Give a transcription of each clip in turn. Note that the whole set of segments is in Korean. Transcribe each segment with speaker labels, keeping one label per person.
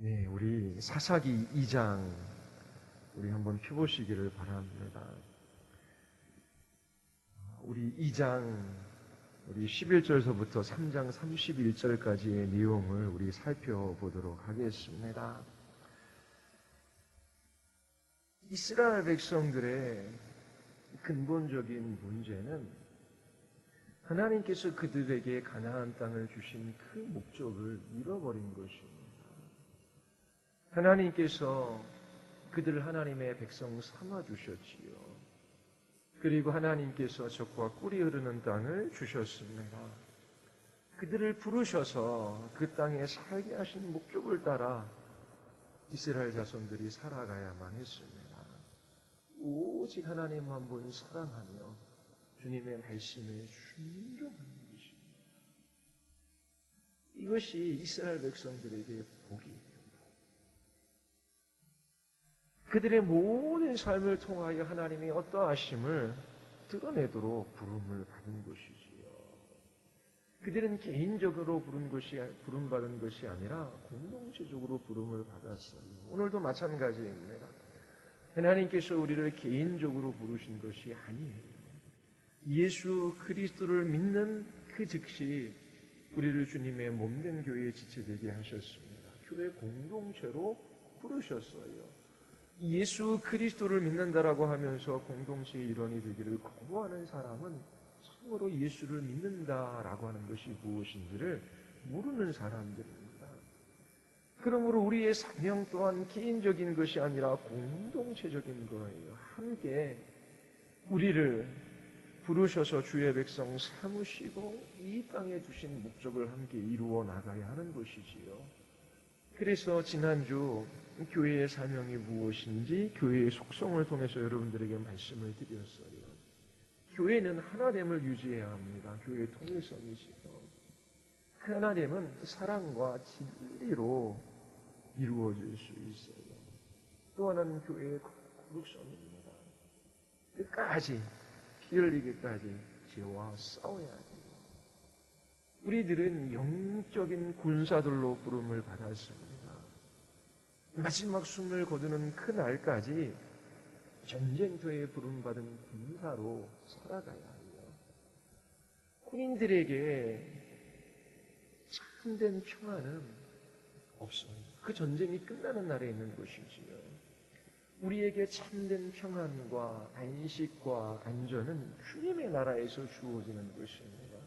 Speaker 1: 네, 우리 사사기 2장 우리 한번 펴보시기를 바랍니다. 우리 2장 우리 11절서부터 3장 31절까지의 내용을 우리 살펴보도록 하겠습니다. 이스라엘 백성들의 근본적인 문제는 하나님께서 그들에게 가나안 땅을 주신 그 목적을 잃어버린 것입니다. 하나님께서 그들을 하나님의 백성 삼아 주셨지요. 그리고 하나님께서 적과 꿀이 흐르는 땅을 주셨습니다. 그들을 부르셔서 그 땅에 살게 하신 목적을 따라 이스라엘 자손들이 살아가야만 했습니다. 오직 하나님 한 분 사랑하며 주님의 말씀에 순종하는 것입니다. 이것이 이스라엘 백성들에게 복이에요. 그들의 모든 삶을 통하여 하나님의 어떠하심을 드러내도록 부름을 받은 것이지요. 그들은 개인적으로 부름받은 것이 아니라 공동체적으로 부름을 받았어요. 오늘도 마찬가지입니다. 하나님께서 우리를 개인적으로 부르신 것이 아니에요. 예수 그리스도를 믿는 그 즉시 우리를 주님의 몸된 교회에 지체되게 하셨습니다. 교회 공동체로 부르셨어요. 예수 그리스도를 믿는다라고 하면서 공동체의 일원이 되기를 거부하는 사람은 참으로 예수를 믿는다라고 하는 것이 무엇인지를 모르는 사람들입니다. 그러므로 우리의 사명 또한 개인적인 것이 아니라 공동체적인 거예요. 함께 우리를 부르셔서 주의 백성 삼으시고 이 땅에 주신 목적을 함께 이루어 나가야 하는 것이지요. 그래서 지난주 교회의 사명이 무엇인지 교회의 속성을 통해서 여러분들에게 말씀을 드렸어요. 교회는 하나됨을 유지해야 합니다. 교회의 통일성이시죠. 그 하나됨은 사랑과 진리로 이루어질 수 있어요. 또 하나는 교회의 거룩성입니다. 끝까지 피 흘리기까지 죄와 싸워야 돼요. 우리들은 영적인 군사들로 부름을 받았습니다. 마지막 숨을 거두는 그 날까지 전쟁터에 부름받은 군사로 살아가야 해요. 군인들에게 참된 평안은 없어요. 그 전쟁이 끝나는 날에 있는 것이지요. 우리에게 참된 평안과 안식과 안전은 주님의 나라에서 주어지는 것입니다.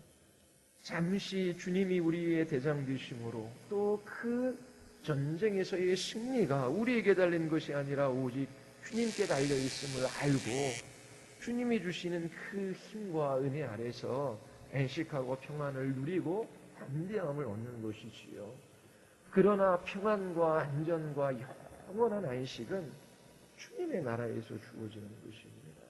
Speaker 1: 잠시 주님이 우리의 대장 되심으로 또 그 전쟁에서의 승리가 우리에게 달린 것이 아니라 오직 주님께 달려 있음을 알고 주님이 주시는 그 힘과 은혜 아래서 안식하고 평안을 누리고 담대함을 얻는 것이지요. 그러나 평안과 안전과 영원한 안식은 주님의 나라에서 주어지는 것입니다.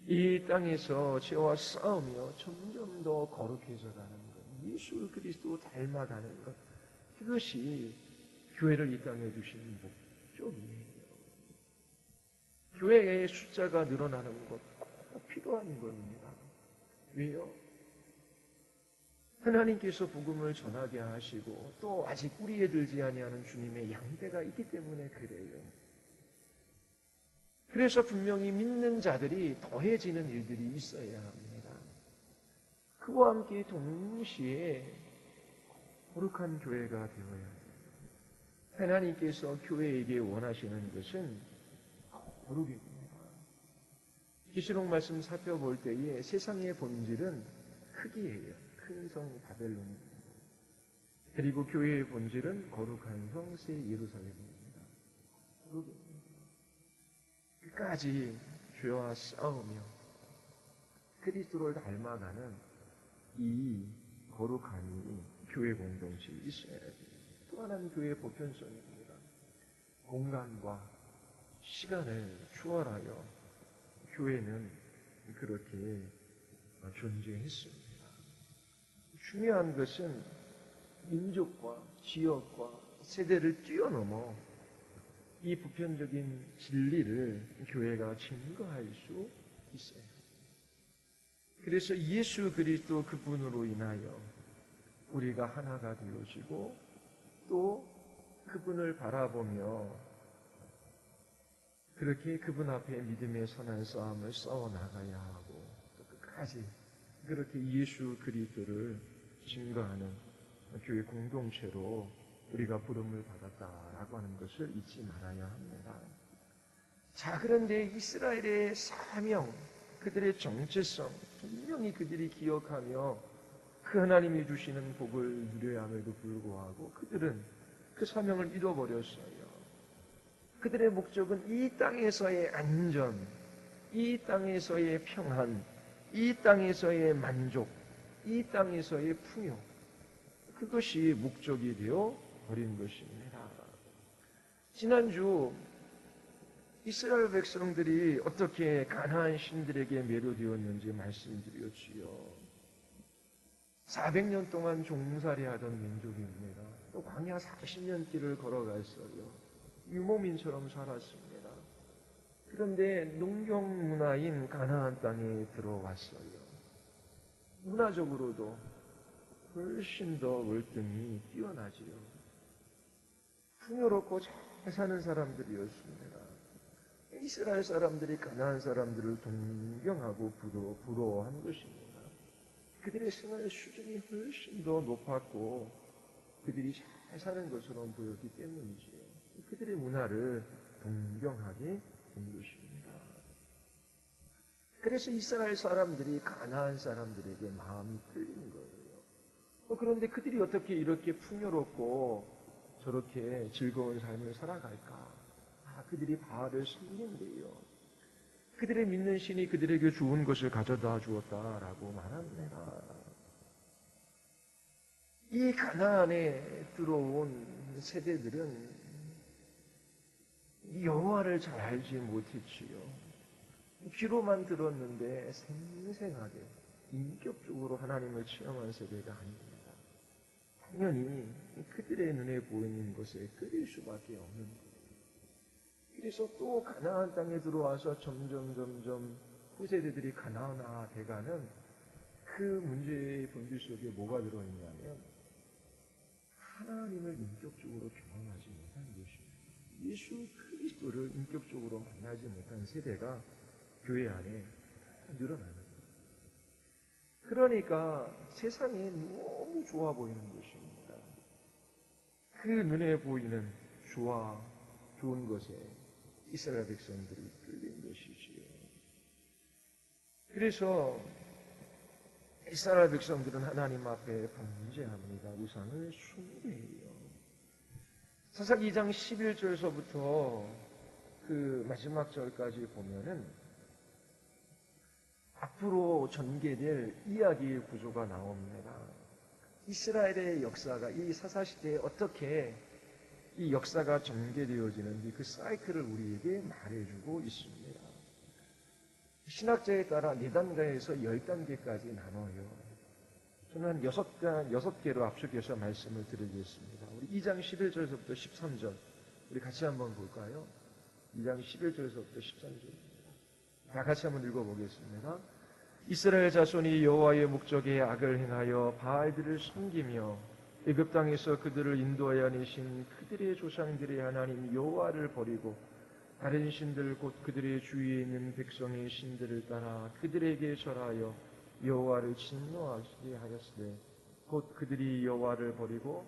Speaker 1: 이 땅에서 죄와 싸우며 점점 더 거룩해져 가는 것, 예수 그리스도 닮아가는 것, 그것이 교회를 이 땅에 주신 목적이에요. 교회의 숫자가 늘어나는 것 꼭 필요한 겁니다. 왜요? 하나님께서 복음을 전하게 하시고 또 아직 뿌리에 들지 아니하는 주님의 양떼가 있기 때문에 그래요. 그래서 분명히 믿는 자들이 더해지는 일들이 있어야 합니다. 그와 함께 동시에 거룩한 교회가 되어야 해요. 하나님께서 교회에게 원하시는 것은 거룩입니다. 계시록 말씀 살펴볼 때에 세상의 본질은 크기예요. 큰 성 바벨론입니다. 그리고 교회의 본질은 거룩한 성 새 예루살렘입니다. 거룩입니다. 끝까지 죄와 싸우며 그리스도를 닮아가는 이 거룩함이 교회 공동체에 있어야 돼요. 또 하나는 교회의 보편성입니다. 공간과 시간을 초월하여 교회는 그렇게 존재했습니다. 중요한 것은 민족과 지역과 세대를 뛰어넘어 이 보편적인 진리를 교회가 증거할 수 있어요. 그래서 예수 그리스도 그분으로 인하여 우리가 하나가 되어지고 또 그분을 바라보며 그렇게 그분 앞에 믿음의 선한 싸움을 싸워 나가야 하고 또 끝까지 그렇게 예수 그리스도를 증거하는 교회 공동체로 우리가 부름을 받았다라고 하는 것을 잊지 말아야 합니다. 자, 그런데 이스라엘의 사명, 그들의 정체성 분명히 그들이 기억하며 그 하나님이 주시는 복을 누려야 함에도 불구하고 그들은 그 사명을 잃어버렸어요. 그들의 목적은 이 땅에서의 안전, 이 땅에서의 평안, 이 땅에서의 만족, 이 땅에서의 풍요, 그것이 목적이 되어 버린 것입니다. 지난주 이스라엘 백성들이 어떻게 가나안 신들에게 매료되었는지 말씀드렸지요. 400년 동안 종살이하던 민족입니다. 또 광야 40년 길을 걸어갔어요. 유목민처럼 살았습니다. 그런데 농경 문화인 가나안 땅에 들어왔어요. 문화적으로도 훨씬 더 월등히 뛰어나지요. 풍요롭고 잘 사는 사람들이었습니다. 이스라엘 사람들이 가나안 사람들을 동경하고 부러워한 것입니다. 그들의 생활 수준이 훨씬 더 높았고 그들이 잘 사는 것처럼 보였기 때문이지요. 그들의 문화를 동경하게 된 것입니다. 그래서 이스라엘 사람들이 가나안 사람들에게 마음이 끌리는 거예요. 그런데 그들이 어떻게 이렇게 풍요롭고 저렇게 즐거운 삶을 살아갈까? 그들이 바알을 섬긴대요. 그들의 믿는 신이 그들에게 좋은 것을 가져다 주었다라고 말합니다. 이 가나안에 들어온 세대들은 여호와를 잘 알지 못했지요. 귀로만 들었는데 생생하게 인격적으로 하나님을 체험한 세대가 아닙니다. 당연히 그들의 눈에 보이는 것에 끌릴 수밖에 없는 거예요. 그래서 또 가나안 땅에 들어와서 점점 후세대들이 가나안화 돼가는 그 문제의 본질 속에 뭐가 들어있냐면 하나님을 인격적으로 경험하지 못한 것입니다. 예수 그리스도를 인격적으로 만나지 못한 세대가 교회 안에 늘어나는 거예요. 그러니까 세상이 너무 좋아 보이는 것입니다. 그 눈에 보이는 좋은 것에 이스라엘 백성들이 끌린 것이지요. 그래서 이스라엘 백성들은 하나님 앞에 범죄합니다. 우상을 숭배해요. 사사기 2장 11절서부터 그 마지막 절까지 보면은 앞으로 전개될 이야기의 구조가 나옵니다. 이스라엘의 역사가 이 사사시대에 어떻게 이 역사가 전개되어지는지 그 사이클을 우리에게 말해주고 있습니다. 신학자에 따라 4단계에서 10단계까지 나눠요. 저는 6개로 압축해서 말씀을 드리겠습니다. 우리 2장 11절에서부터 13절 우리 같이 한번 볼까요? 2장 11절에서부터 13절 다 같이 한번 읽어보겠습니다. 이스라엘 자손이 여호와의 목적에 악을 행하여 바알들을 섬기며 애굽 땅에서 그들을 인도하여 내신 그들의 조상들의 하나님 여호와를 버리고 다른 신들 곧 그들의 주위에 있는 백성의 신들을 따라 그들에게 절하여 여호와를 진노하게 하였으되 곧 그들이 여호와를 버리고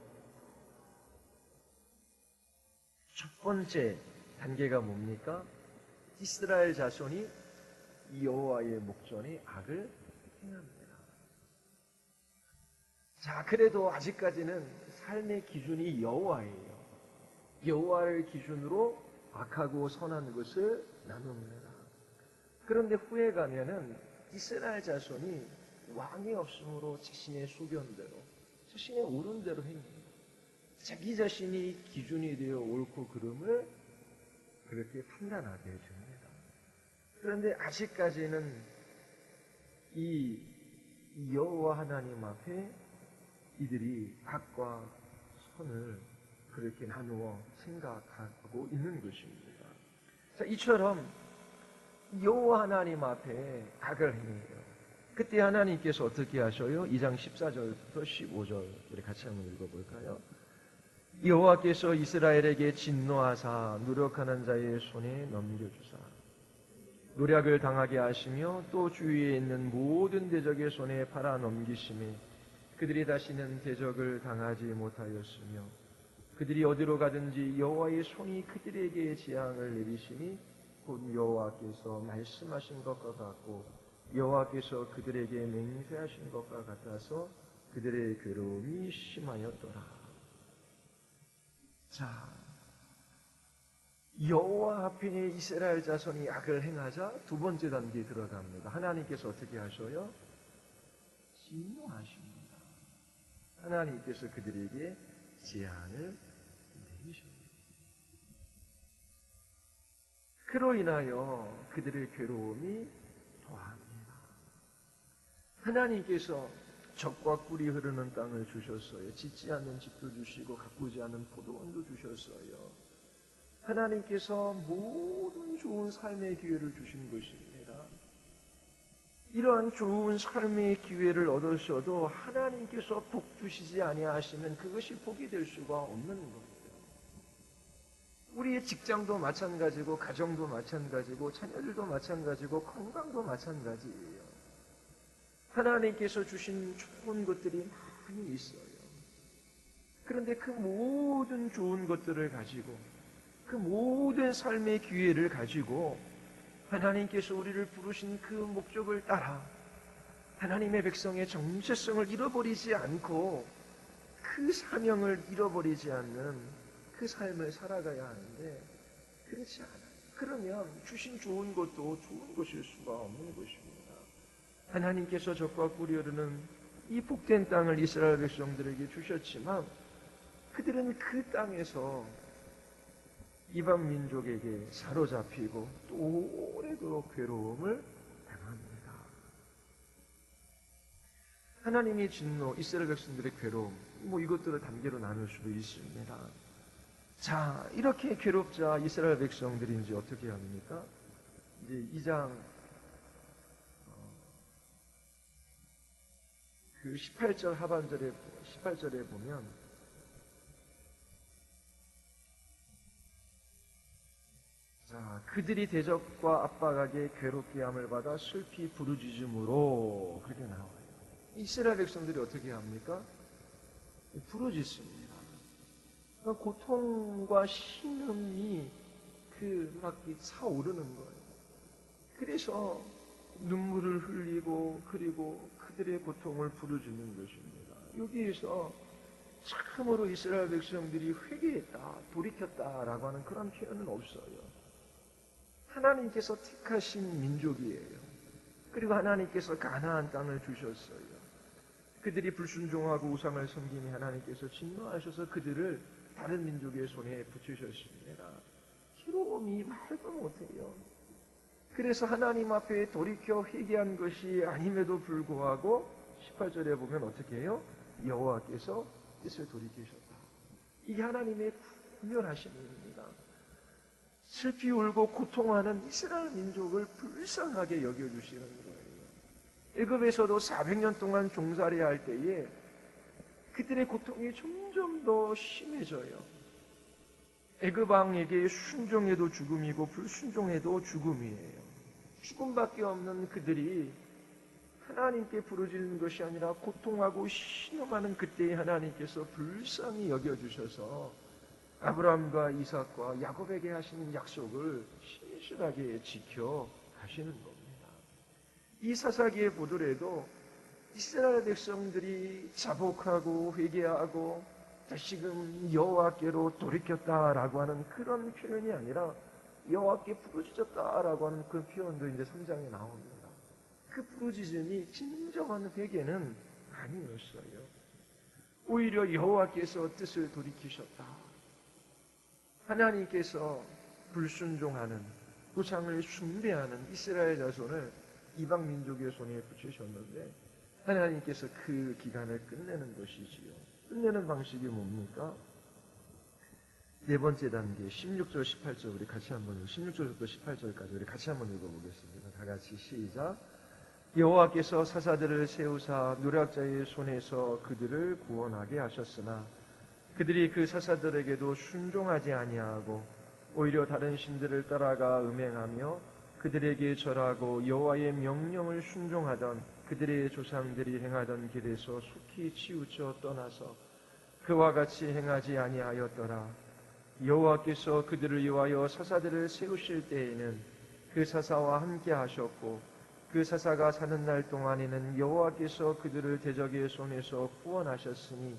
Speaker 1: 첫 번째 단계가 뭡니까? 이스라엘 자손이 여호와의 목전에 악을 행합니다. 자, 그래도 아직까지는 삶의 기준이 여호와예요. 여호와를 기준으로 악하고 선한 것을 나눕니다. 그런데 후에 가면은 이스라엘 자손이 왕이 없으므로 자신의 소견대로, 자신의 옳은 대로 행해요. 자기 자신이 기준이 되어 옳고 그름을 그렇게 판단하게 됩니다. 그런데 아직까지는 이 여호와 하나님 앞에 이들이 악과 선을 그렇게 나누어 생각하고 있는 것입니다. 자, 이처럼 여호와 하나님 앞에 악을 행해요. 그때 하나님께서 어떻게 하셔요? 2장 14절부터 15절 우리 같이 한번 읽어볼까요? 여호와께서 이스라엘에게 진노하사 노력하는 자의 손에 넘겨주사 노략을 당하게 하시며 또 주위에 있는 모든 대적의 손에 팔아 넘기심에 그들이 다시는 대적을 당하지 못하였으며 그들이 어디로 가든지 여호와의 손이 그들에게 재앙을 내리시니 곧 여호와께서 말씀하신 것과 같고 여호와께서 그들에게 맹세하신 것과 같아서 그들의 괴로움이 심하였더라. 자, 여호와 앞에 이스라엘 자손이 악을 행하자 두 번째 단계에 들어갑니다. 하나님께서 어떻게 하셔요? 진노하십니다. 하나님께서 그들에게 재앙을 내리십니다. 그로 인하여 그들의 괴로움이 더합니다. 하나님께서 적과 꿀이 흐르는 땅을 주셨어요. 짓지 않는 집도 주시고 가꾸지 않는 포도원도 주셨어요. 하나님께서 모든 좋은 삶의 기회를 주신 것입니다. 이러한 좋은 삶의 기회를 얻으셔도 하나님께서 복 주시지 아니하시면 그것이 복이 될 수가 없는 겁니다. 우리의 직장도 마찬가지고 가정도 마찬가지고 자녀들도 마찬가지고 건강도 마찬가지예요. 하나님께서 주신 좋은 것들이 많이 있어요. 그런데 그 모든 좋은 것들을 가지고 그 모든 삶의 기회를 가지고 하나님께서 우리를 부르신 그 목적을 따라 하나님의 백성의 정체성을 잃어버리지 않고 그 사명을 잃어버리지 않는 그 삶을 살아가야 하는데 그렇지 않아요. 그러면 주신 좋은 것도 좋은 것일 수가 없는 것입니다. 하나님께서 적과 꿀이 흐르는 이 복된 땅을 이스라엘 백성들에게 주셨지만 그들은 그 땅에서 이방 민족에게 사로잡히고 또 오래도록 괴로움을 당합니다. 하나님의 진노, 이스라엘 백성들의 괴로움, 이것들을 단계로 나눌 수도 있습니다. 자, 이렇게 괴롭자 이스라엘 백성들이 이제 어떻게 합니까? 이제 2장 18절 하반절에 18절에 보면 자, 그들이 대적과 압박하게 괴롭게 함을 받아 슬피 부르짖음으로 그렇게 나와요. 이스라엘 백성들이 어떻게 합니까? 부르짖습니다. 그러니까 고통과 신음이 막 차오르는 거예요. 그래서 눈물을 흘리고 그리고 그들의 고통을 부르짖는 것입니다. 여기에서 참으로 이스라엘 백성들이 회개했다, 돌이켰다라고 하는 그런 표현은 없어요. 하나님께서 택하신 민족이에요. 그리고 하나님께서 가나안 땅을 주셨어요. 그들이 불순종하고 우상을 섬기니 하나님께서 진노하셔서 그들을 다른 민족의 손에 붙이셨습니다. 괴로움이 말도 못해요. 그래서 하나님 앞에 돌이켜 회개한 것이 아님에도 불구하고 18절에 보면 어떻게 해요? 여호와께서 뜻을 돌이키셨다. 이게 하나님의 분별하신 일입니다. 슬피 울고 고통하는 이스라엘 민족을 불쌍하게 여겨주시는 거예요. 애굽에서도 400년 동안 종살이할 때에 그들의 고통이 점점 더 심해져요. 애굽 왕에게 순종해도 죽음이고 불순종해도 죽음이에요. 죽음밖에 없는 그들이 하나님께 부르짖는 것이 아니라 고통하고 신음하는 그때에 하나님께서 불쌍히 여겨주셔서 아브라함과 이삭과 야곱에게 하시는 약속을 신실하게 지켜 가시는 겁니다. 이 사사기에 보더라도 이스라엘 백성들이 자복하고 회개하고 다시금 여호와께로 돌이켰다라고 하는 그런 표현이 아니라 여호와께 부르짖었다라고 하는 그 표현도 이제 3장에 나옵니다. 그 부르짖음이 진정한 회개는 아니었어요. 오히려 여호와께서 뜻을 돌이키셨다. 하나님께서 불순종하는 우상을 숭배하는 이스라엘 자손을 이방 민족의 손에 붙이셨는데 하나님께서 그 기간을 끝내는 것이지요. 끝내는 방식이 뭡니까? 네 번째 단계 16절 18절 우리 같이 한번 16절부터 18절까지 우리 같이 한번 읽어보겠습니다. 다 같이 시작. 여호와께서 사사들을 세우사 노략자의 손에서 그들을 구원하게 하셨으나 그들이 그 사사들에게도 순종하지 아니하고 오히려 다른 신들을 따라가 음행하며 그들에게 절하고 여호와의 명령을 순종하던 그들의 조상들이 행하던 길에서 속히 치우쳐 떠나서 그와 같이 행하지 아니하였더라. 여호와께서 그들을 위하여 사사들을 세우실 때에는 그 사사와 함께 하셨고 그 사사가 사는 날 동안에는 여호와께서 그들을 대적의 손에서 구원하셨으니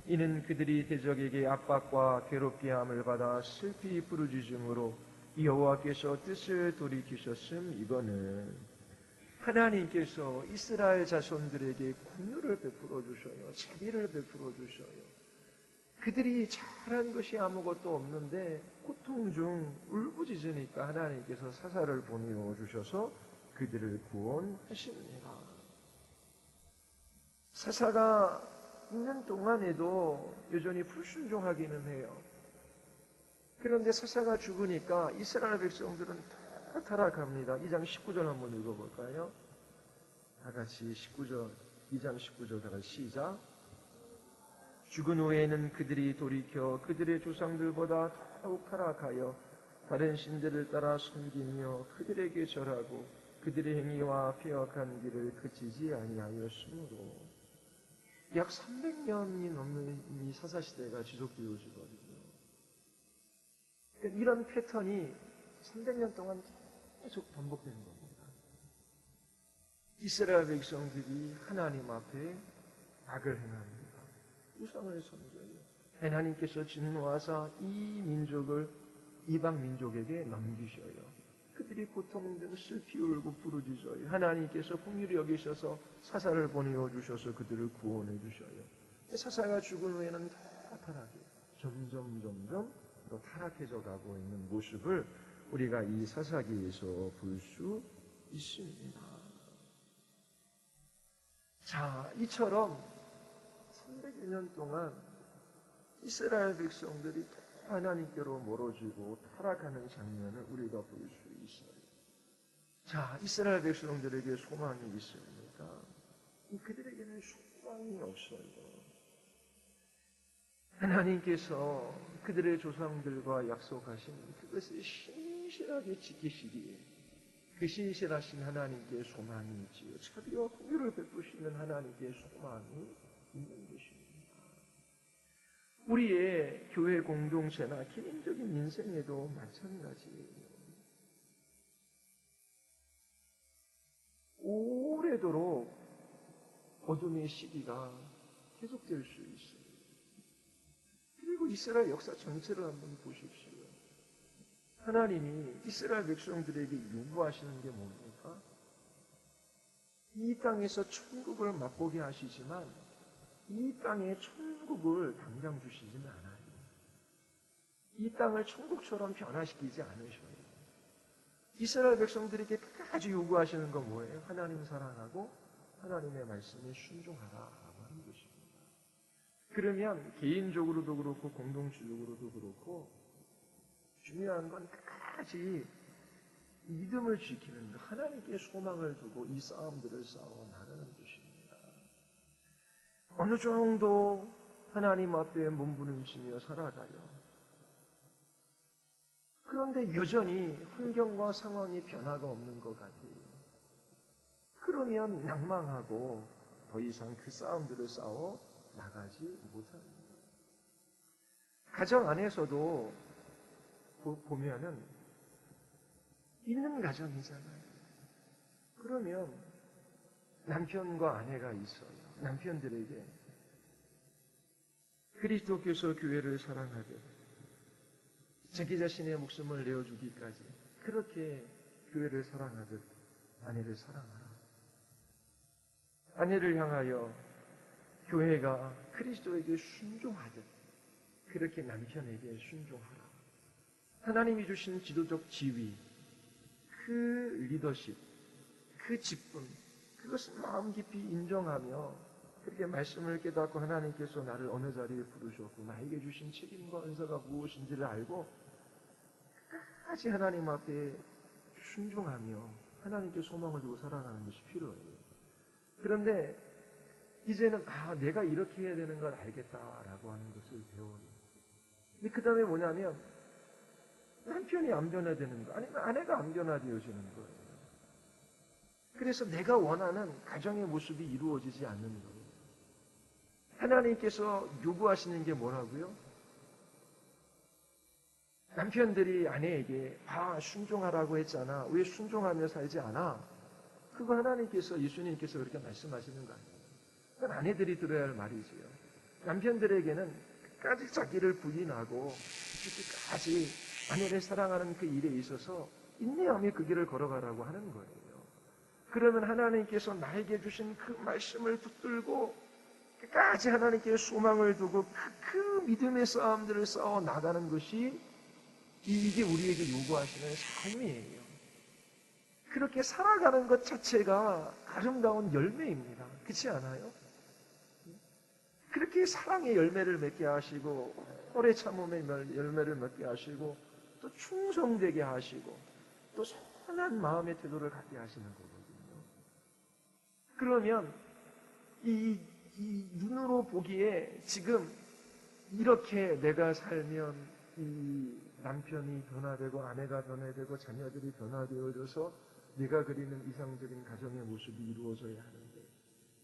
Speaker 1: 이는 그들이 대적에게 압박과 괴롭게 함을 받아 슬피 부르짖음으로 여호와께서 뜻을 돌이키셨음. 이거는 하나님께서 이스라엘 자손들에게 긍휼을 베풀어 주셔요. 자비를 베풀어 주셔요. 그들이 잘한 것이 아무것도 없는데 고통 중 울부짖으니까 하나님께서 사사를 보내어 주셔서 그들을 구원하십니다. 사사가 있는 동안에도 여전히 불순종하기는 해요. 그런데 사사가 죽으니까 이스라엘 백성들은 다 타락합니다. 2장 19절 한번 읽어볼까요? 다 같이 19절, 2장 19절 다 같이 시작. 죽은 후에는 그들이 돌이켜 그들의 조상들보다 더욱 타락하여 다른 신들을 따라 섬기며 그들에게 절하고 그들의 행위와 폐역한 길을 그치지 아니하였으므로 약 300년이 넘는 이 사사시대가 지속되어지거든요. 그러니까 이런 패턴이 300년 동안 계속 반복되는 겁니다. 이스라엘 백성들이 하나님 앞에 악을 행합니다. 우상을 섬겨요. 하나님께서 진노하사 이 민족을 이방 민족에게 넘기셔요. 그들이 고통 등 슬피 울고 부르짖어요. 하나님께서 긍휼히 여기셔서 사사를 보내어 주셔서 그들을 구원해 주셔요. 사사가 죽은 후에는 더 타락해요. 점점 더 타락해져 가고 있는 모습을 우리가 이 사사기에서 볼 수 있습니다. 자, 이처럼 300여 년 동안 이스라엘 백성들이 하나님께로 멀어지고 타락하는 장면을 우리가 볼 수 있어요. 자, 이스라엘 백성들에게 소망이 있습니까? 그들에게는 소망이 없어요. 하나님께서 그들의 조상들과 약속하신 그것을 신실하게 지키시기에 그 신실하신 하나님께 소망이 있지요. 자비와 긍휼을 베푸시는 하나님께 소망이 있는 것입니다. 우리의 교회 공동체나 개인적인 인생에도 마찬가지예요. 오래도록 어둠의 시기가 계속될 수 있어요. 그리고 이스라엘 역사 전체를 한번 보십시오. 하나님이 이스라엘 백성들에게 요구하시는 게 뭡니까? 이 땅에서 천국을 맛보게 하시지만 이 땅의 천국을 당장 주시지는 않아요. 이 땅을 천국처럼 변화시키지 않으셔요. 이스라엘 백성들에게 끝까지 요구하시는 건 뭐예요? 하나님 사랑하고 하나님의 말씀에 순종하라라고 하는 것입니다. 그러면 개인적으로도 그렇고 공동체적으로도 그렇고 중요한 건 끝까지 믿음을 지키는 것, 하나님께 소망을 두고 이 싸움들을 싸워 나가는 것입니다. 어느 정도 하나님 앞에 몸부림치며 살아가요. 그런데 여전히 환경과 상황이 변화가 없는 것 같아요. 그러면 낭망하고 더 이상 그 싸움들을 싸워 나가지 못합니다. 가정 안에서도 보면은 있는 가정이잖아요. 그러면 남편과 아내가 있어요. 남편들에게 그리스도께서 교회를 사랑하듯 자기 자신의 목숨을 내어주기까지 그렇게 교회를 사랑하듯 아내를 사랑하라. 아내를 향하여 교회가 그리스도에게 순종하듯 그렇게 남편에게 순종하라. 하나님이 주신 지도적 지위, 그 리더십, 그 직분, 그것을 마음 깊이 인정하며 그렇게 말씀을 깨닫고 하나님께서 나를 어느 자리에 부르셨고 나에게 주신 책임과 은사가 무엇인지를 알고 끝까지 하나님 앞에 순종하며 하나님께 소망을 두고 살아가는 것이 필요해요. 그런데 이제는 내가 이렇게 해야 되는 걸 알겠다라고 하는 것을 배우는. 근데 그 다음에 뭐냐면 남편이 안 변화되는 거, 아니면 아내가 안 변화되어지는 거예요. 그래서 내가 원하는 가정의 모습이 이루어지지 않는 거예요. 하나님께서 요구하시는 게 뭐라고요? 남편들이 아내에게 순종하라고 했잖아. 왜 순종하며 살지 않아? 그거 하나님께서, 예수님께서 그렇게 말씀하시는 거 아니에요. 그건 아내들이 들어야 할 말이지요. 남편들에게는 끝까지 자기를 부인하고 끝까지 아내를 사랑하는 그 일에 있어서 인내하며 그 길을 걸어가라고 하는 거예요. 그러면 하나님께서 나에게 주신 그 말씀을 붙들고 끝까지 하나님께 소망을 두고 그 믿음의 싸움들을 싸워 나가는 것이 이게 우리에게 요구하시는 삶이에요. 그렇게 살아가는 것 자체가 아름다운 열매입니다. 그렇지 않아요? 그렇게 사랑의 열매를 맺게 하시고 오래 참음의 열매를 맺게 하시고 또 충성되게 하시고 또 선한 마음의 태도를 갖게 하시는 거거든요. 그러면 이 눈으로 보기에 지금 이렇게 내가 살면 이 남편이 변화되고 아내가 변화되고 자녀들이 변화되어져서 내가 그리는 이상적인 가정의 모습이 이루어져야 하는데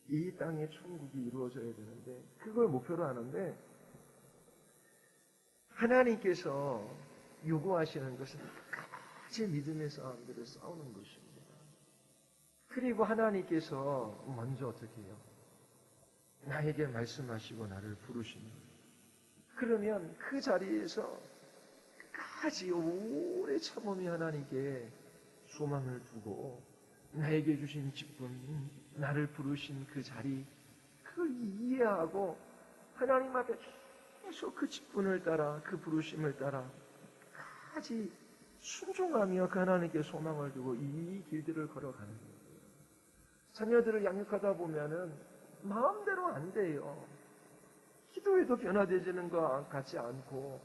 Speaker 1: 이 땅의 천국이 이루어져야 되는데 그걸 목표로 하는데 하나님께서 요구하시는 것은 끝까지 믿음의 싸움들을 싸우는 것입니다. 그리고 하나님께서 먼저 어떻게 해요? 나에게 말씀하시고 나를 부르시는 그러면 그 자리에서 끝까지 오래 참음이 하나님께 소망을 두고 나에게 주신 직분, 나를 부르신 그 자리 그걸 이해하고 하나님 앞에 계속 그 직분을 따라 그 부르심을 따라 끝까지 순종하며 그 하나님께 소망을 두고 이 길들을 걸어가는 거예요. 자녀들을 양육하다 보면은 마음대로 안 돼요. 기도해도 변화되지는 것 같지 않고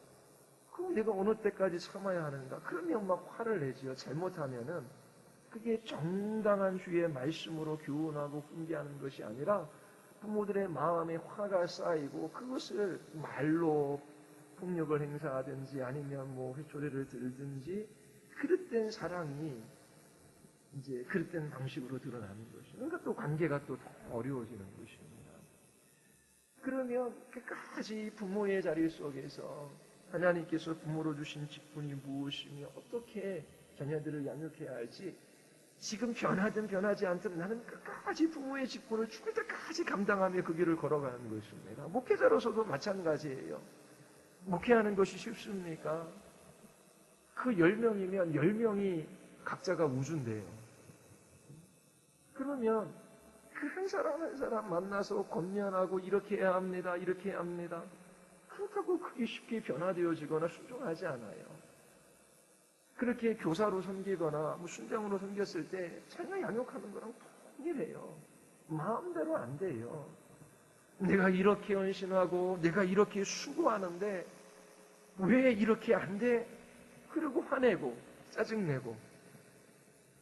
Speaker 1: 그럼 내가 어느 때까지 참아야 하는가? 그러면 막 화를 내지요. 잘못하면은 그게 정당한 주의 말씀으로 교훈하고 훈계하는 것이 아니라 부모들의 마음에 화가 쌓이고 그것을 말로 폭력을 행사하든지 아니면 회초리를 들든지 그릇된 사랑이 이제 그릇된 방식으로 드러나는 것이죠. 그러니까 또 관계가 또 더 어려워지는 것입니다. 그러면 끝까지 부모의 자리 속에서 하나님께서 부모로 주신 직분이 무엇이며 어떻게 자녀들을 양육해야 할지 지금 변하든 변하지 않든 나는 끝까지 부모의 직분을 죽을 때까지 감당하며 그 길을 걸어가는 것입니다. 목회자로서도 마찬가지예요. 목회하는 것이 쉽습니까? 그 10명이면 10명이 각자가 우주인데요. 그러면 그 한 사람 한 사람 만나서 권면하고 이렇게 해야 합니다. 이렇게 해야 합니다. 그렇다고 그게 쉽게 변화되어지거나 순종하지 않아요. 그렇게 교사로 섬기거나 순장으로 섬겼을 때 자녀 양육하는 거랑 동일해요. 마음대로 안 돼요. 내가 이렇게 헌신하고 내가 이렇게 수고하는데 왜 이렇게 안 돼? 그리고 화내고 짜증내고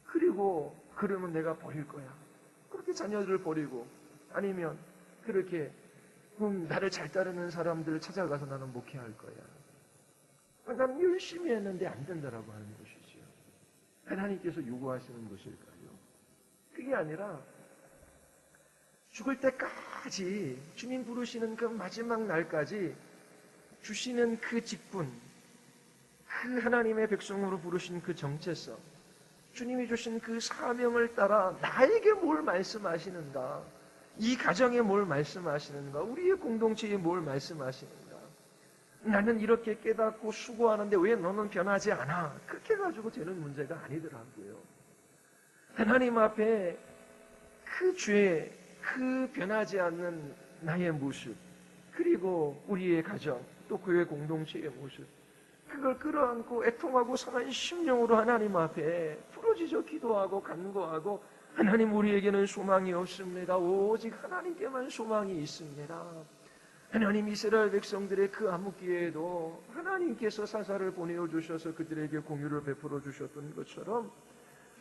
Speaker 1: 그리고 그러면 내가 버릴 거야. 그렇게 자녀들을 버리고 아니면 그렇게 나를 잘 따르는 사람들을 찾아가서 나는 목회할 거야. 나는 열심히 했는데 안 된다라고 하는 것이지요. 하나님께서 요구하시는 것일까요? 그게 아니라 죽을 때까지 주님 부르시는 그 마지막 날까지 주시는 그 직분, 그 하나님의 백성으로 부르신 그 정체성, 주님이 주신 그 사명을 따라 나에게 뭘 말씀하시는가, 이 가정에 뭘 말씀하시는가, 우리의 공동체에 뭘 말씀하시는가. 나는 이렇게 깨닫고 수고하는데 왜 너는 변하지 않아? 그렇게 가지고 되는 문제가 아니더라고요. 하나님 앞에 그 죄, 그 변하지 않는 나의 모습, 그리고 우리의 가정, 또 교회 공동체의 모습, 그걸 끌어안고 애통하고 상한 심령으로 하나님 앞에 부르짖어 기도하고 간구하고 하나님 우리에게는 소망이 없습니다. 오직 하나님께만 소망이 있습니다. 하나님 이스라엘 백성들의 그 암흑기에도 하나님께서 사사를 보내어 주셔서 그들에게 공유를 베풀어 주셨던 것처럼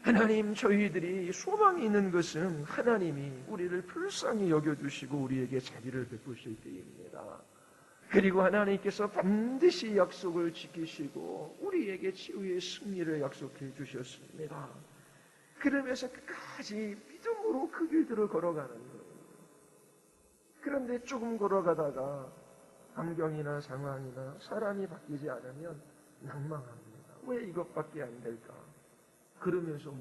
Speaker 1: 하나님, 저희들이 소망이 있는 것은 하나님이 우리를 불쌍히 여겨주시고 우리에게 자비를 베푸실 때입니다. 그리고 하나님께서 반드시 약속을 지키시고 우리에게 치유의 승리를 약속해 주셨습니다. 그러면서 끝까지 믿음으로 그 길들을 걸어가는 거예요. 그런데 조금 걸어가다가 환경이나 상황이나 사람이 바뀌지 않으면 낭망합니다. 왜 이것밖에 안 될까? 그러면서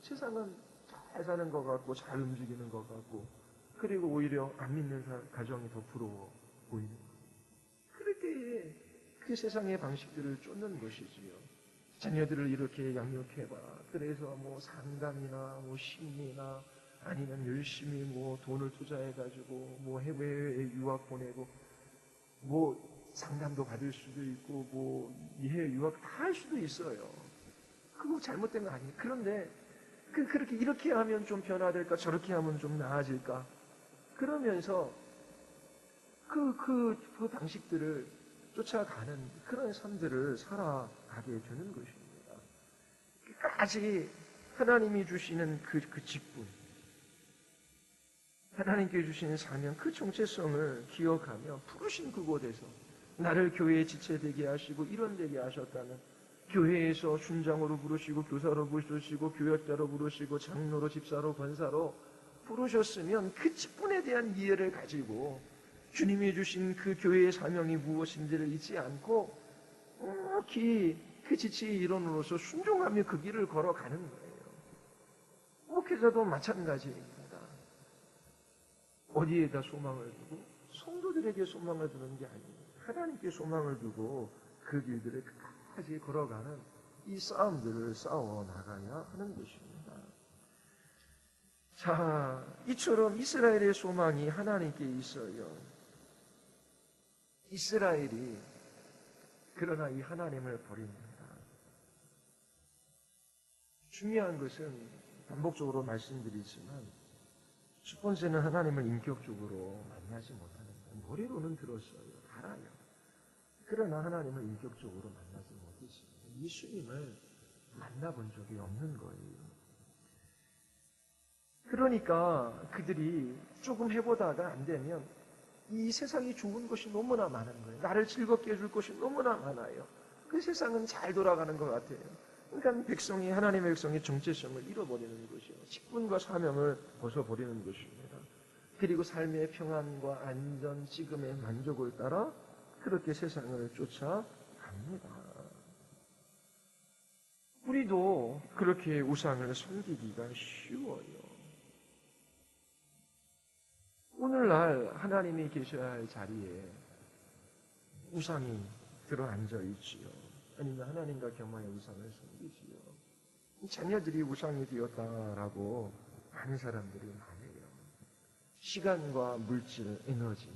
Speaker 1: 세상은 잘 사는 것 같고 잘 움직이는 것 같고, 그리고 오히려 안 믿는 가정이 더 부러워 보이는 거예요. 그렇게 그 세상의 방식들을 쫓는 것이지요. 자녀들을 이렇게 양육해봐. 그래서 상담이나 심리나 아니면 열심히 돈을 투자해가지고 해외에 유학 보내고 상담도 받을 수도 있고 해외 유학 다 할 수도 있어요. 그거 잘못된 거 아니에요. 그런데 그렇게 이렇게 하면 좀 변화될까, 저렇게 하면 좀 나아질까, 그러면서 그 방식들을 쫓아가는 그런 삶들을 살아가게 되는 것입니다. 끝까지 하나님이 주시는 그 직분, 하나님께 주시는 사명, 그 정체성을 기억하며 부르신 그곳에서 나를 교회에 지체되게 하시고 일원되게 하셨다는, 교회에서 순장으로 부르시고 교사로 부르시고 교역자로 부르시고 장로로 집사로 권사로 부르셨으면 그 직분에 대한 이해를 가지고 주님이 주신 그 교회의 사명이 무엇인지를 잊지 않고 그 지체의 일원으로서 순종하며 그 길을 걸어가는 거예요. 목회자도 마찬가지입니다. 어디에다 소망을 두고? 성도들에게 소망을 두는 게 아니에요. 하나님께 소망을 두고 그 길들을 끝까지 걸어가는 이 싸움들을 싸워 나가야 하는 것입니다. 자, 이처럼 이스라엘의 소망이 하나님께 있어요. 이스라엘이 그러나 이 하나님을 버립니다. 중요한 것은 반복적으로 말씀드리지만 첫 번째는 하나님을 인격적으로 만나지 못하는 거예요. 머리로는 들었어요. 알아요. 그러나 하나님을 인격적으로 만나지 못했습니다. 예수님을 만나본 적이 없는 거예요. 그러니까 그들이 조금 해보다가 안 되면 이 세상이 좋은 것이 너무나 많은 거예요. 나를 즐겁게 해줄 것이 너무나 많아요. 그 세상은 잘 돌아가는 것 같아요. 그러니까 하나님의 백성의 정체성을 잃어버리는 것이요. 직분과 사명을 벗어버리는 것입니다. 그리고 삶의 평안과 안전, 지금의 만족을 따라 그렇게 세상을 쫓아갑니다. 우리도 그렇게 우상을 섬기기가 쉬워요. 오늘날 하나님이 계셔야 할 자리에 우상이 들어앉아 있지요. 아니면 하나님과 겸하여 우상을 섬기지요. 자녀들이 우상이 되었다라고 하는 사람들이 많아요. 시간과 물질, 에너지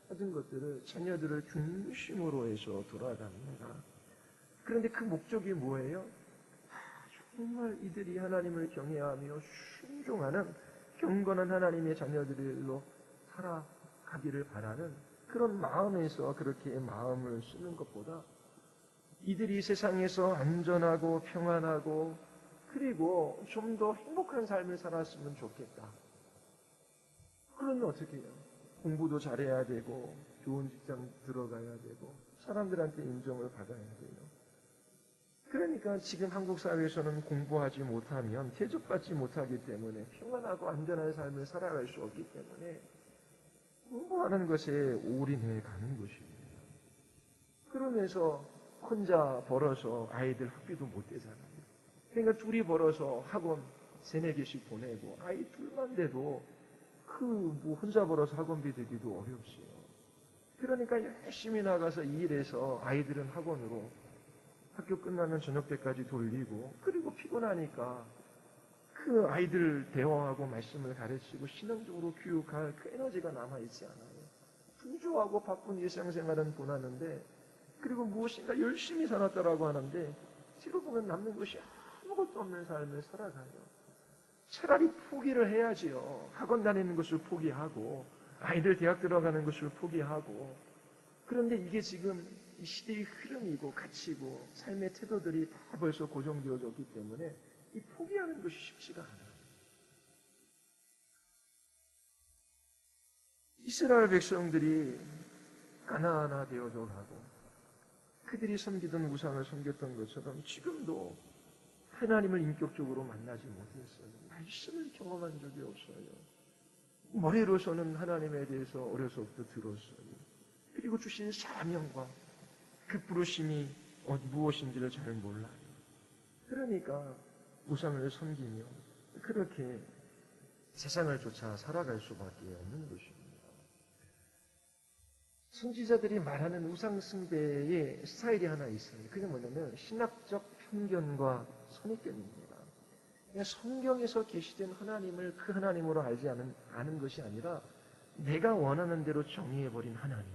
Speaker 1: 모든 것들을 자녀들을 중심으로 해서 돌아갑니다. 그런데 그 목적이 뭐예요? 정말 이들이 하나님을 경외하며 순종하는 경건한 하나님의 자녀들로 살아가기를 바라는 그런 마음에서 그렇게 마음을 쓰는 것보다 이들이 세상에서 안전하고 평안하고 그리고 좀 더 행복한 삶을 살았으면 좋겠다. 그러면 어떻게 해요? 공부도 잘해야 되고 좋은 직장 들어가야 되고 사람들한테 인정을 받아야 돼요. 그러니까 지금 한국 사회에서는 공부하지 못하면 대접받지 못하기 때문에 평안하고 안전한 삶을 살아갈 수 없기 때문에 공부하는 것에 올인해 가는 것입니다. 그러면서 혼자 벌어서 아이들 학비도 못 대잖아요. 그러니까 둘이 벌어서 학원 3-4개씩 보내고 아이 둘만 돼도 혼자 벌어서 학원비 대기도 어렵지요. 그러니까 열심히 나가서 일해서 아이들은 학원으로 학교 끝나면 저녁 때까지 돌리고 그리고 피곤하니까 그 아이들 대화하고 말씀을 가르치고 신앙적으로 교육할 그 에너지가 남아있지 않아요. 분주하고 바쁜 일상생활은 보내는데 그리고 무엇인가 열심히 살았다라고 하는데 뒤로 보면 남는 것이 아무것도 없는 삶을 살아가요. 차라리 포기를 해야지요. 학원 다니는 것을 포기하고 아이들 대학 들어가는 것을 포기하고. 그런데 이게 지금 이 시대의 흐름이고 가치고 삶의 태도들이 다 벌써 고정되어졌기 때문에 이 포기하는 것이 쉽지가 않아요. 이스라엘 백성들이 가나안화 되어져 가고 그들이 섬기던 우상을 섬겼던 것처럼 지금도 하나님을 인격적으로 만나지 못했어요. 말씀을 경험한 적이 없어요. 머리로서는 하나님에 대해서 어려서부터 들었어요. 그리고 주신 사명과 그 부르심이 무엇인지를 잘 몰라요. 그러니까 우상을 섬기며 그렇게 세상을 쫓아 살아갈 수밖에 없는 것입니다. 선지자들이 말하는 우상 숭배의 스타일이 하나 있어요. 그게 뭐냐면 신학적 편견과 선입견입니다. 그냥 성경에서 계시된 하나님을 그 하나님으로 알지 않은 것이 아니라 내가 원하는 대로 정의해버린 하나님,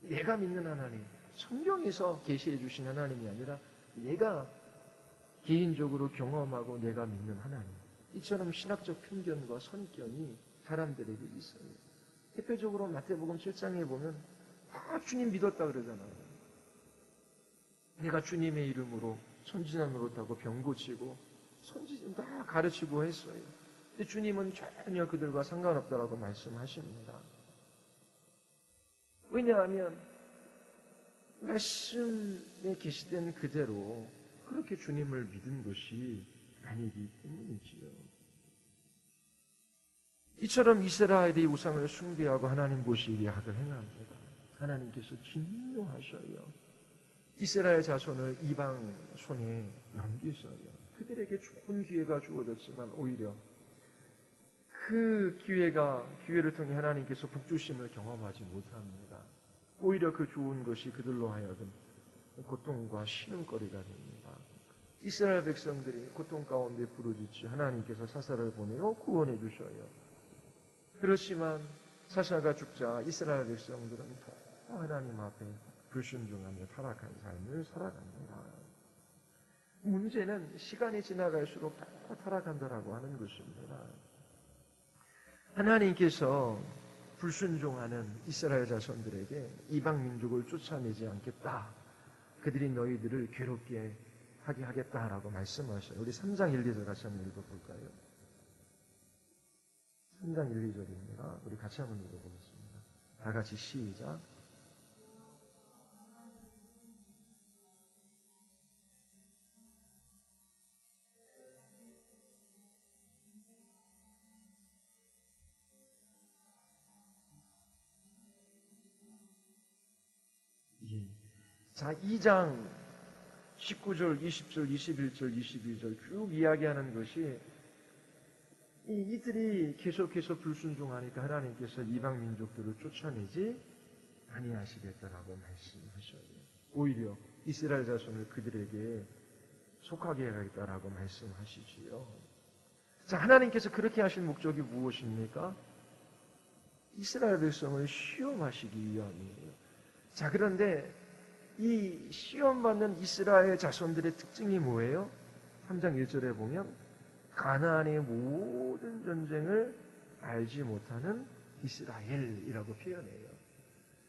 Speaker 1: 내가 믿는 하나님, 성경에서 계시해 주신 하나님이 아니라 내가 개인적으로 경험하고 내가 믿는 하나님, 이처럼 신학적 편견과 선입견이 사람들에게 있어요. 대표적으로 마태복음 7장에 보면 다 주님 믿었다 그러잖아요. 내가 주님의 이름으로 선지자 노릇하고 병 고치고 선지자 다 가르치고 했어요. 근데 주님은 전혀 그들과 상관없다라고 말씀하십니다. 왜냐하면 말씀에 계시된 그대로 그렇게 주님을 믿은 것이 아니기 때문이지요. 이처럼 이스라엘이 우상을 숭배하고 하나님 보시기에 악을 행합니다. 하나님께서 진노하셔요. 이스라엘 자손을 이방 손에 넘기셔요. 그들에게 좋은 기회가 주어졌지만 오히려 그 기회를 통해 하나님께서 복주심을 경험하지 못합니다. 오히려 그 좋은 것이 그들로 하여금 고통과 신음거리가 됩니다. 이스라엘 백성들이 고통 가운데 부르짖지 하나님께서 사사를 보내어 구원해 주셔요. 그렇지만 사사가 죽자 이스라엘 백성들은 더 하나님 앞에 불순종하며 타락한 삶을 살아갑니다. 문제는 시간이 지나갈수록 더 타락한다라고 하는 것입니다. 하나님께서 불순종하는 이스라엘 자손들에게 이방 민족을 쫓아내지 않겠다. 그들이 너희들을 괴롭게 하게 하겠다라고 말씀하셔요. 우리 3장 1, 2절 같이 한번 읽어볼까요? 3장 1, 2절입니다. 우리 같이 한번 읽어보겠습니다. 다 같이 시작. 자, 2장 19절, 20절, 21절, 22절 쭉 이야기하는 것이 이들이 계속해서 불순종하니까 하나님께서 이방 민족들을 쫓아내지 아니하시겠다라고 말씀하셔요. 오히려 이스라엘 자손을 그들에게 속하게 하겠다라고 말씀하시지요. 자, 하나님께서 그렇게 하신 목적이 무엇입니까? 이스라엘 백성을 시험하시기 위함이에요. 자, 그런데 이 시험받는 이스라엘 자손들의 특징이 뭐예요? 3장 1절에 보면 가나안의 모든 전쟁을 알지 못하는 이스라엘이라고 표현해요.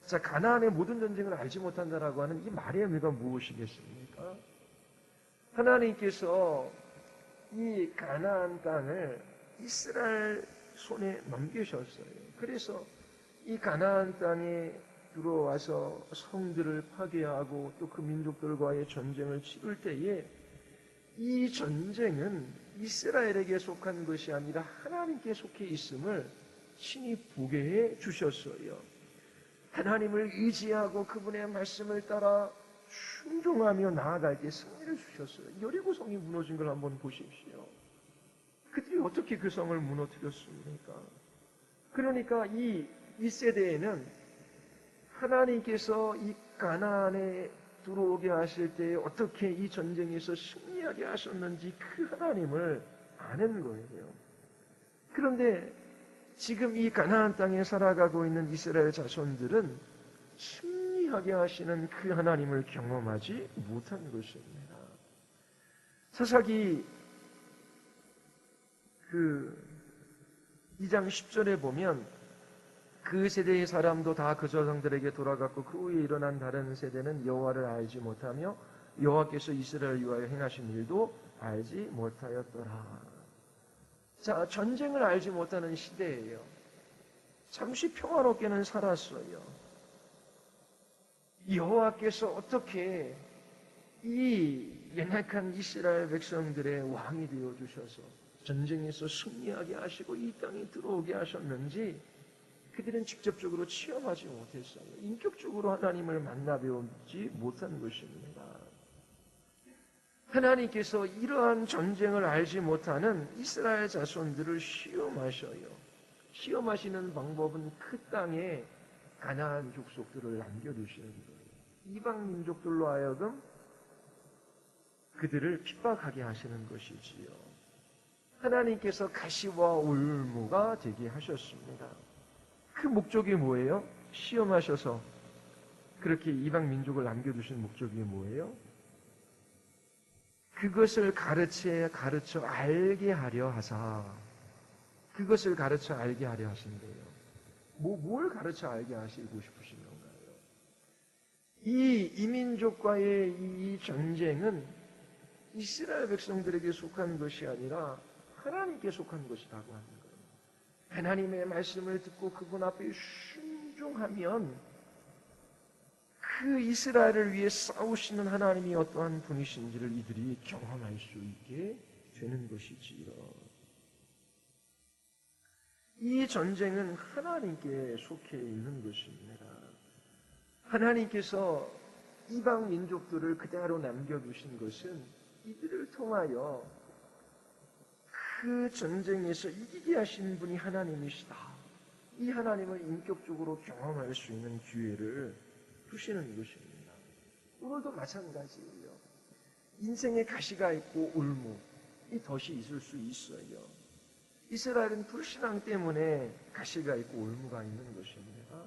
Speaker 1: 자, 가나안의 모든 전쟁을 알지 못한다라고 하는 이 말의 의미가 무엇이겠습니까? 하나님께서 이 가나안 땅을 이스라엘 손에 넘기셨어요. 그래서 이 가나안 땅에 들어와서 성들을 파괴하고 또 그 민족들과의 전쟁을 치를 때에 이 전쟁은 이스라엘에게 속한 것이 아니라 하나님께 속해 있음을 신이 보게 해 주셨어요. 하나님을 의지하고 그분의 말씀을 따라 순종하며 나아갈 때 승리를 주셨어요. 여리고성이 무너진 걸 한번 보십시오. 그들이 어떻게 그 성을 무너뜨렸습니까? 그러니까 이 세대에는 하나님께서 이 가나안에 들어오게 하실 때 어떻게 이 전쟁에서 승리하게 하셨는지 그 하나님을 아는 거예요. 그런데 지금 이 가나안 땅에 살아가고 있는 이스라엘 자손들은 승리하게 하시는 그 하나님을 경험하지 못한 것입니다. 사사기 2장 10절에 보면 그 세대의 사람도 다 그 조상들에게 돌아갔고 그 후에 일어난 다른 세대는 여호와를 알지 못하며 여호와께서 이스라엘 위하여 행하신 일도 알지 못하였더라. 자, 전쟁을 알지 못하는 시대예요. 잠시 평화롭게는 살았어요. 여호와께서 어떻게 이 연약한 이스라엘 백성들의 왕이 되어주셔서 전쟁에서 승리하게 하시고 이 땅에 들어오게 하셨는지 그들은 직접적으로 체험하지 못했어요. 인격적으로 하나님을 만나 배우지 못한 것입니다. 하나님께서 이러한 전쟁을 알지 못하는 이스라엘 자손들을 시험하셔요. 시험하시는 방법은 그 땅에 가나안 족속들을 남겨두시는 거예요. 이방 민족들로 하여금 그들을 핍박하게 하시는 것이지요. 하나님께서 가시와 울무가 되게 하셨습니다. 그 목적이 뭐예요? 시험하셔서 그렇게 이방 민족을 남겨두신 목적이 뭐예요? 그것을 가르쳐 알게 하려 하사. 그것을 가르쳐 알게 하려 하신대요. 뭘 가르쳐 알게 하시고 싶으신 건가요? 이 이민족과의 이 전쟁은 이스라엘 백성들에게 속한 것이 아니라 하나님께 속한 것이라고 하는 거예요. 하나님의 말씀을 듣고 그분 앞에 순종하면 그 이스라엘을 위해 싸우시는 하나님이 어떠한 분이신지를 이들이 경험할 수 있게 되는 것이지요. 이 전쟁은 하나님께 속해 있는 것입니다. 하나님께서 이방 민족들을 그대로 남겨두신 것은 이들을 통하여 그 전쟁에서 이기게 하신 분이 하나님이시다. 이 하나님을 인격적으로 경험할 수 있는 기회를 두시는 것입니다. 오늘도 마찬가지예요. 인생에 가시가 있고 울무, 이 덫이 있을 수 있어요. 이스라엘은 불신앙 때문에 가시가 있고 울무가 있는 것입니다.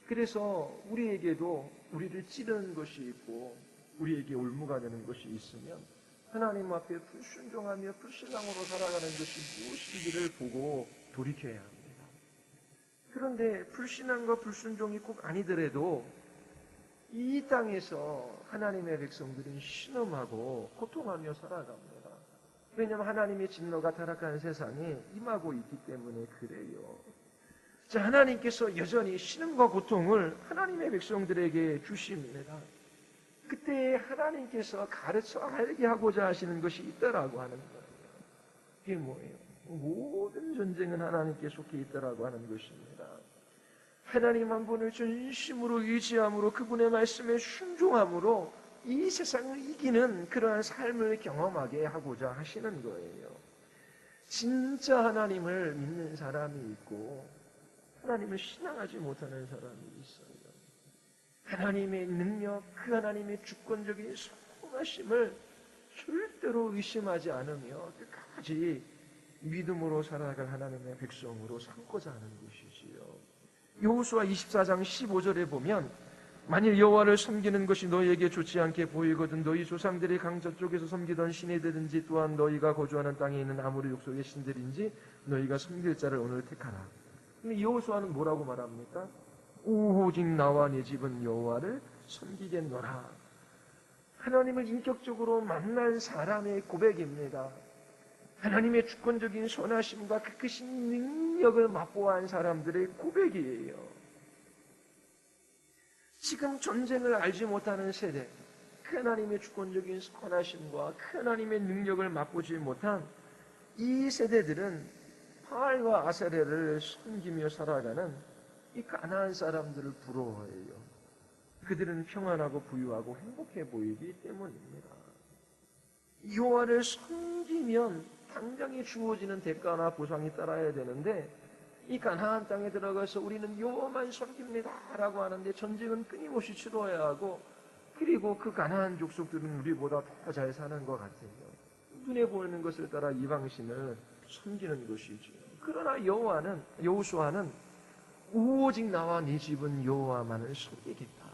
Speaker 1: 그래서 우리에게도 우리를 찌르는 것이 있고 우리에게 울무가 되는 것이 있으면 하나님 앞에 불순종하며 불신앙으로 살아가는 것이 무엇인지를 보고 돌이켜야 합니다. 그런데 불신앙과 불순종이 꼭 아니더라도 이 땅에서 하나님의 백성들은 신음하고 고통하며 살아갑니다. 왜냐하면 하나님의 진노가 타락한 세상에 임하고 있기 때문에 그래요. 자, 하나님께서 여전히 신음과 고통을 하나님의 백성들에게 주십니다. 그때 하나님께서 가르쳐 알게 하고자 하시는 것이 있다라고 하는 거예요. 이게 뭐예요? 모든 전쟁은 하나님께 속해 있다라고 하는 것입니다. 하나님 한 분을 전심으로 의지함으로 그분의 말씀에 순종함으로 이 세상을 이기는 그러한 삶을 경험하게 하고자 하시는 거예요. 진짜 하나님을 믿는 사람이 있고 하나님을 신앙하지 못하는 사람이 있어요. 하나님의 능력, 그 하나님의 주권적인 선하심을 절대로 의심하지 않으며 끝까지 믿음으로 살아갈 하나님의 백성으로 삼고자 하는 것이지요. 여호수아 24장 15절에 보면 만일 여호와를 섬기는 것이 너희에게 좋지 않게 보이거든 너희 조상들이 강 저쪽에서 섬기던 신이들인지 또한 너희가 거주하는 땅에 있는 아모리 족속의 신들인지 너희가 섬길 자를 오늘 택하라. 근데 여호수아는 뭐라고 말합니까? 오직 나와 네 집은 여호와를 섬기겠노라. 하나님을 인격적으로 만난 사람의 고백입니다. 하나님의 주권적인 선하심과 그 크신 능력을 맛보아한 사람들의 고백이에요. 지금 전쟁을 알지 못하는 세대, 그 하나님의 주권적인 선하심과 그 하나님의 능력을 맛보지 못한 이 세대들은 바알과 아세레를 섬기며 살아가는 이 가나안 사람들을 부러워해요. 그들은 평안하고 부유하고 행복해 보이기 때문입니다. 여호와를 섬기면 당장에 주어지는 대가나 보상이 따라야 되는데 이 가나안 땅에 들어가서 우리는 여호와만 섬깁니다라고 하는데 전쟁은 끊임없이 치러야 하고 그리고 그 가나안 족속들은 우리보다 더 잘 사는 것 같아요. 눈에 보이는 것을 따라 이방신을 섬기는 것이죠. 그러나 여호수아는 오직 나와 네 집은 여호와만을 섬기겠다.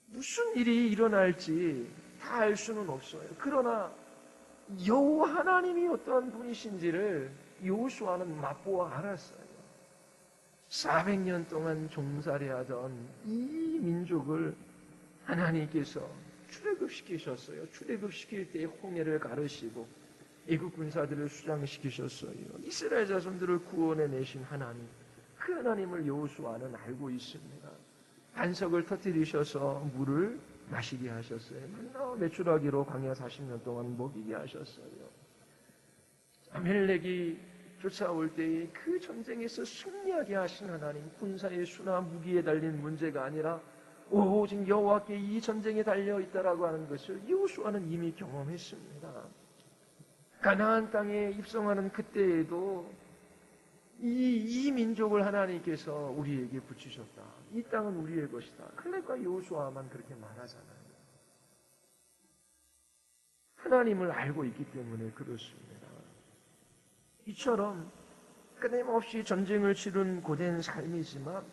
Speaker 1: 무슨 일이 일어날지 다 알 수는 없어요. 그러나 여호와 하나님이 어떠한 분이신지를 여호수아는 맛보아 알았어요. 400년 동안 종살이하던 이 민족을 하나님께서 출애굽시키셨어요. 출애굽시킬 때 홍해를 가르시고 애국 군사들을 수장시키셨어요. 이스라엘 자손들을 구원해 내신 하나님, 그 하나님을 여호수아는 알고 있습니다. 반석을 터뜨리셔서 물을 마시게 하셨어요. 만나와 메추라기로 광야 40년 동안 먹이게 하셨어요. 아멜렉이 쫓아올 때에 그 전쟁에서 승리하게 하신 하나님, 군사의 수나 무기에 달린 문제가 아니라 오직 여호와께 이 전쟁에 달려있다라고 하는 것을 여호수아는 이미 경험했습니다. 가나안 땅에 입성하는 그때에도 이 민족을 하나님께서 우리에게 붙이셨다. 이 땅은 우리의 것이다. 칼렙과 여호수아만 그렇게 말하잖아요. 하나님을 알고 있기 때문에 그렇습니다. 이처럼 끊임없이 전쟁을 치른 고된 삶이지만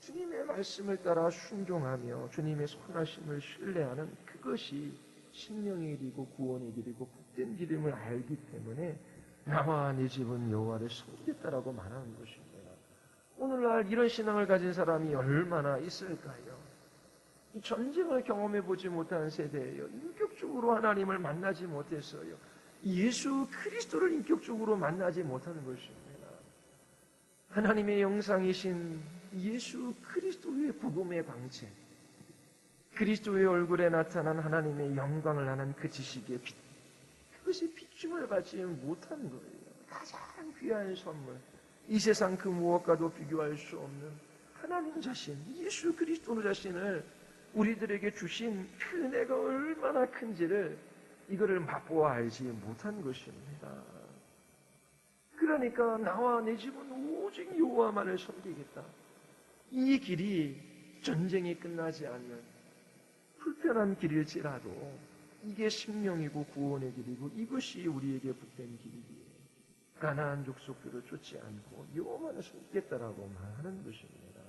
Speaker 1: 주님의 말씀을 따라 순종하며 주님의 선하심을 신뢰하는 그것이 생명의 길이고 구원의 길이고 복된 길임을 알기 때문에 나와 네 집은 여호와를 섬기겠다라고 말하는 것입니다. 오늘날 이런 신앙을 가진 사람이 얼마나 있을까요? 이 전쟁을 경험해 보지 못한 세대예요. 인격적으로 하나님을 만나지 못했어요. 예수 그리스도를 인격적으로 만나지 못하는 것입니다. 하나님의 영상이신 예수 그리스도의 복음의 광채, 그리스도의 얼굴에 나타난 하나님의 영광을 아는 그 지식의 빛, 그것이 비춤을 받지 못한 거예요. 가장 귀한 선물, 이 세상 그 무엇과도 비교할 수 없는 하나님 자신, 예수 그리스도 자신을 우리들에게 주신 그 은혜가 얼마나 큰지를 이거를 맛보아 알지 못한 것입니다. 그러니까 나와 내 집은 오직 여호와만을 섬기겠다. 이 길이 전쟁이 끝나지 않는 불편한 길일지라도 이게 생명이고 구원의 길이고 이것이 우리에게 복된 길이기에 가나안 족속들을 쫓지 않고 여호와만을 섬기겠다라고 말하는 것입니다.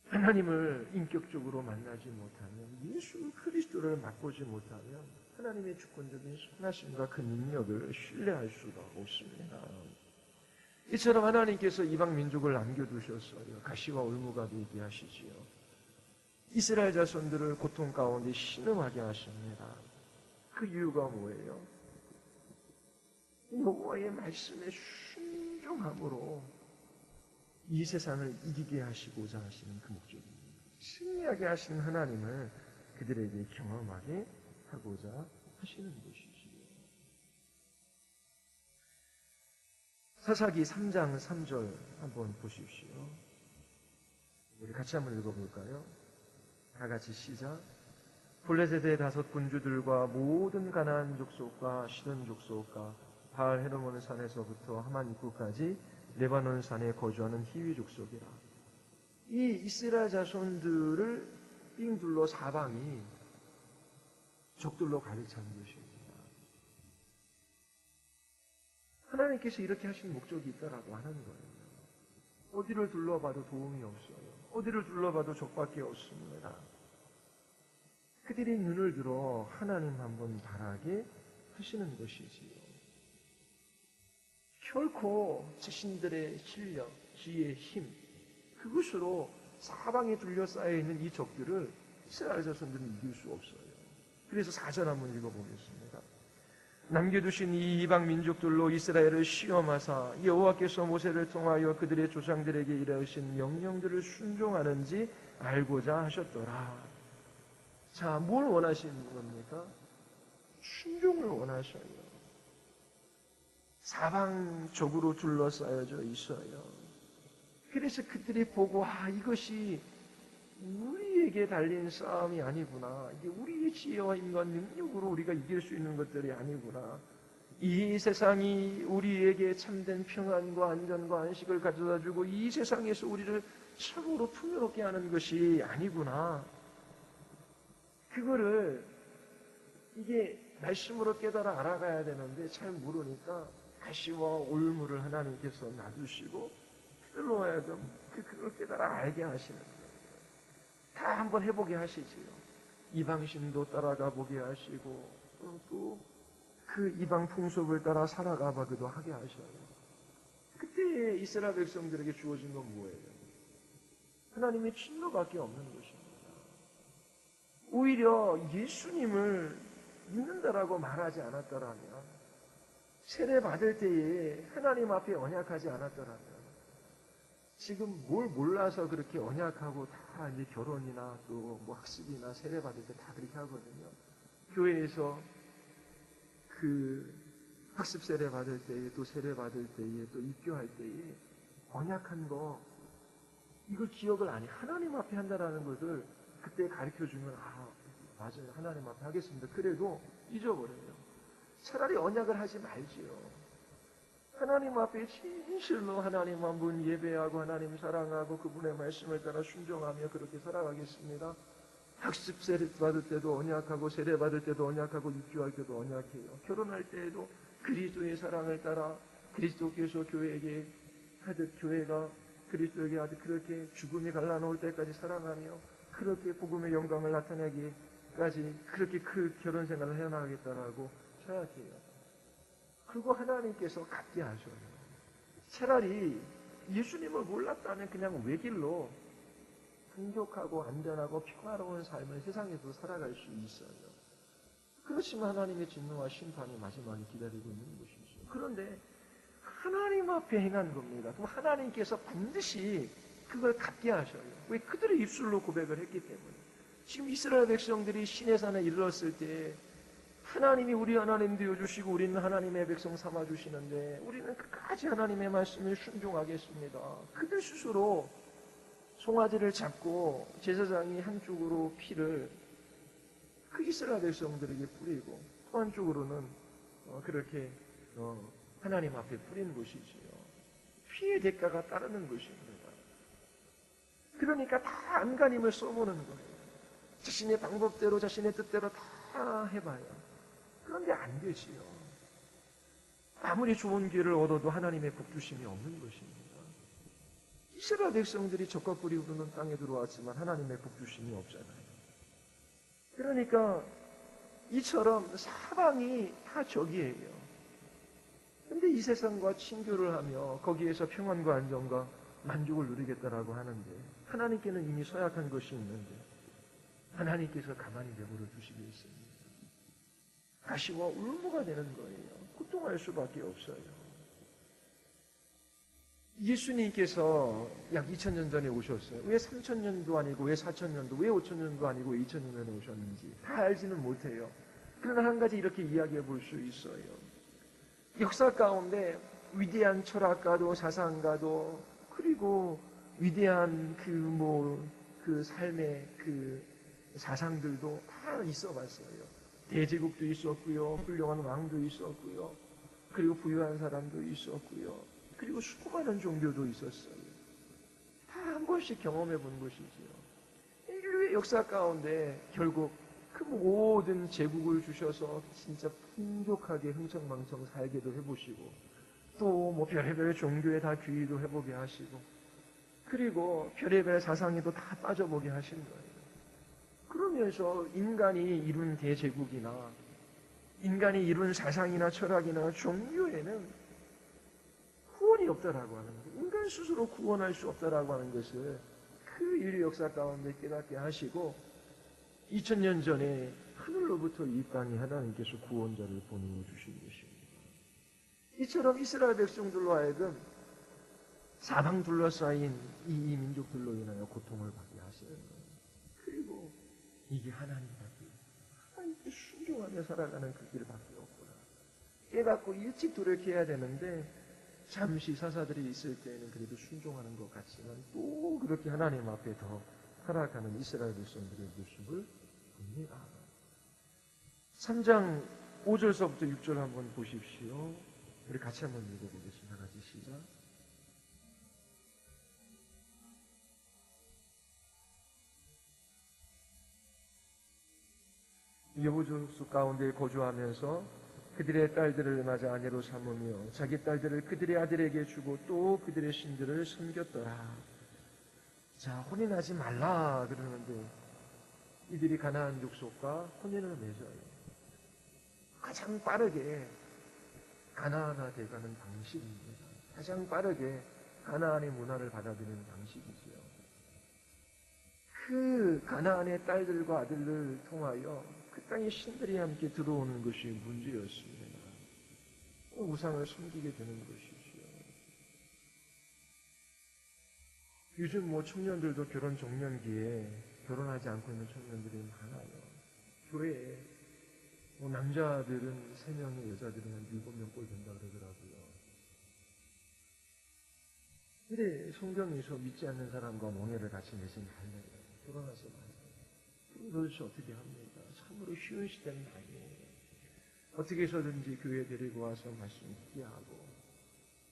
Speaker 1: 하나님을 인격적으로 만나지 못하면, 예수 그리스도를 맛보지 못하면 하나님의 주권적인 선하심과 그 능력을 신뢰할 수가 없습니다. 이처럼 하나님께서 이방 민족을 남겨두셨어요. 가시와 올무가 되게 하시지요. 이스라엘 자손들을 고통 가운데 신음하게 하십니다. 그 이유가 뭐예요? 여호와의 말씀에 순종함으로 이 세상을 이기게 하시고자 하시는 그 목적입니다. 승리하게 하시는 하나님을 그들에게 경험하게 하고자 하시는 것이지요. 사사기 3장 3절 한번 보십시오. 우리 같이 한번 읽어볼까요? 다 같이 시작. 블레셋의 5 군주들과 모든 가나안 족속과 시돈 족속과 바알 헤르몬 산에서부터 하만 입구까지 레바논 산에 거주하는 히위 족속이라. 이 이스라엘 자손들을 삥 둘러 사방이 적들로 가득 찬 것입니다. 하나님께서 이렇게 하신 목적이 있다라고 하는 거예요. 어디를 둘러봐도 도움이 없어요. 어디를 둘러봐도 적밖에 없습니다. 그들이 눈을 들어 하나님 한번 바라게 하시는 것이지요. 결코 자신들의 실력, 지혜, 힘, 그것으로 사방에 둘러싸여 있는 이 적들을 이스라엘 자손들은 이길 수 없어요. 그래서 4절 한번 읽어보겠습니다. 남겨두신 이 이방 민족들로 이스라엘을 시험하사 여호와께서 모세를 통하여 그들의 조상들에게 이르신 명령들을 순종하는지 알고자 하셨더라. 자, 뭘 원하시는 겁니까? 순종을 원하셔요. 사방적으로 둘러싸여져 있어요. 그래서 그들이 보고 이것이 우리에게 달린 싸움이 아니구나. 이게 우리의 지혜와 힘과 능력으로 우리가 이길 수 있는 것들이 아니구나. 이 세상이 우리에게 참된 평안과 안전과 안식을 가져다주고 이 세상에서 우리를 참으로 풍요롭게 하는 것이 아니구나. 그거를 이게 말씀으로 깨달아 알아가야 되는데 잘 모르니까 가시와 올무를 하나님께서 놔두시고 그들로 하여금 그걸 깨달아 알게 하시는 거예요. 다 한번 해보게 하시지요. 이방신도 따라가 보게 하시고 또 그 이방 풍속을 따라 살아가 보기도 하게 하셔요. 그때 이스라엘 백성들에게 주어진 건 뭐예요? 하나님의 진노밖에 없는 것입니다. 오히려 예수님을 믿는다라고 말하지 않았더라면, 세례 받을 때에 하나님 앞에 언약하지 않았더라면, 지금 뭘 몰라서 그렇게 언약하고 다 이제 결혼이나 또 뭐 학습이나 세례 받을 때 다 그렇게 하거든요. 교회에서 그 학습 세례 받을 때에 또 세례 받을 때에 또 입교할 때에 언약한 거 이걸 기억을 안 해. 하나님 앞에 한다라는 것을 그때 가르쳐주면 맞아요. 하나님 앞에 하겠습니다. 그래도 잊어버려요. 차라리 언약을 하지 말지요. 하나님 앞에 진실로 하나님 한 분 예배하고 하나님 사랑하고 그분의 말씀을 따라 순종하며 그렇게 살아가겠습니다. 학습 세례 받을 때도 언약하고 세례 받을 때도 언약하고 입교할 때도 언약해요. 결혼할 때에도 그리스도의 사랑을 따라 그리스도께서 교회에게 하듯 교회가 그리스도에게 아주 그렇게 죽음이 갈라놓을 때까지 사랑하며 그렇게 복음의 영광을 나타내기까지 그렇게 그 결혼 생활을 해나가겠다라고 생각해요. 그리고 하나님께서 갖게 하셔요. 차라리 예수님을 몰랐다면 그냥 외길로 풍족하고 안전하고 평화로운 삶을 세상에서 살아갈 수 있어요. 그렇지만 하나님의 진노와 심판이 마지막에 기다리고 있는 것이죠. 그런데 하나님 앞에 행한 겁니다. 그럼 하나님께서 반드시 그걸 갖게 하셔요. 왜? 그들의 입술로 고백을 했기 때문에. 지금 이스라엘 백성들이 시내산에 이르렀을 때 하나님이 우리 하나님 되어주시고 우리는 하나님의 백성 삼아주시는데 우리는 끝까지 하나님의 말씀을 순종하겠습니다. 그들 스스로 송아지를 잡고 제사장이 한쪽으로 피를 그 이스라엘 백성들에게 뿌리고 또 한쪽으로는 그렇게 하나님 앞에 뿌리는 것이지요. 피의 대가가 따르는 것입니다. 그러니까 다 안간힘을 써보는 거예요. 자신의 방법대로 자신의 뜻대로 다 해봐요. 그런데 안 되지요. 아무리 좋은 기회를 얻어도 하나님의 복주심이 없는 것입니다. 이스라엘 백성들이 적과 꿀이 흐르는 땅에 들어왔지만 하나님의 복주심이 없잖아요. 그러니까 이처럼 사방이 다 적이에요. 근데 이 세상과 친교를 하며 거기에서 평안과 안정과 만족을 누리겠다라고 하는데 하나님께는 이미 서약한 것이 있는데 하나님께서 가만히 내버려 두시겠습니까? 가시와 울무가 되는 거예요. 고통할 수밖에 없어요. 예수님께서 약 2000년 전에 오셨어요. 왜 3000년도 아니고 왜 4000년도 왜 5000년도 아니고 왜 2000년 전에 오셨는지 다 알지는 못해요. 그러나 한 가지 이렇게 이야기해 볼 수 있어요. 역사 가운데 위대한 철학가도 사상가도 그리고 위대한 그 삶의 그 사상들도 다 있어 봤어요. 대제국도 있었고요. 훌륭한 왕도 있었고요. 그리고 부유한 사람도 있었고요. 그리고 수많은 종교도 있었어요. 다 한 번씩 경험해 본 것이지요. 인류의 역사 가운데 결국 그 모든 제국을 주셔서 진짜 풍족하게 흥청망청 살게도 해보시고 또 뭐 별의별 종교에 다 귀의도 해보게 하시고 그리고 별의별 사상에도 다 빠져보게 하신 거예요. 그러면서 인간이 이룬 대제국이나 인간이 이룬 사상이나 철학이나 종교에는 구원이 없다라고 하는 거예요. 인간 스스로 구원할 수 없다라고 하는 것을 그 인류 역사 가운데 깨닫게 하시고 2000년 전에 하늘로부터 이 땅에 하나님께서 구원자를 보내주신 것입니다. 이처럼 이스라엘 백성들로 하여금 사방 둘러싸인 이 민족들로 인하여 고통을 받게 하셔요. 그리고 이게 하나님께 순종하며 살아가는 그 길밖에 없구나. 깨닫고 일찍 돌이켜야 되는데 잠시 사사들이 있을 때에는 그래도 순종하는 것 같지만 또 그렇게 하나님 앞에 더 살아가는 이스라엘 백성들의 모습을 봅니다. 3장 5절서부터 6절 한번 보십시오. 우리 같이 한번 읽어보겠습니다. 같이 시작. 여호족속 가운데 거주하면서 그들의 딸들을 맞아 아내로 삼으며 자기 딸들을 그들의 아들에게 주고 또 그들의 신들을 섬겼더라. 자, 혼인하지 말라 그러는데 이들이 가나안 족속과 혼인을 맺어요. 가장 빠르게 가나안화 돼가는 방식입니다. 가장 빠르게 가나안의 문화를 받아들이는 방식이지요. 그 가나안의 딸들과 아들을 통하여 그 땅의 신들이 함께 들어오는 것이 문제였습니다. 우상을 섬기게 되는 것이지요. 요즘 청년들도 결혼 정년기에 결혼하지 않고 있는 청년들이 많아요. 교회에 남자들은 3명에 여자들은 한 7명 꼴 된다 그러더라고요. 근데 성경에서 믿지 않는 사람과 멍에를 같이 내신 할래요. 결혼하지 마세요. 도대체 어떻게 합니까? 참으로 쉬운 시대는 아니에요. 어떻게 해서든지 교회에 데리고 와서 말씀 듣게 하고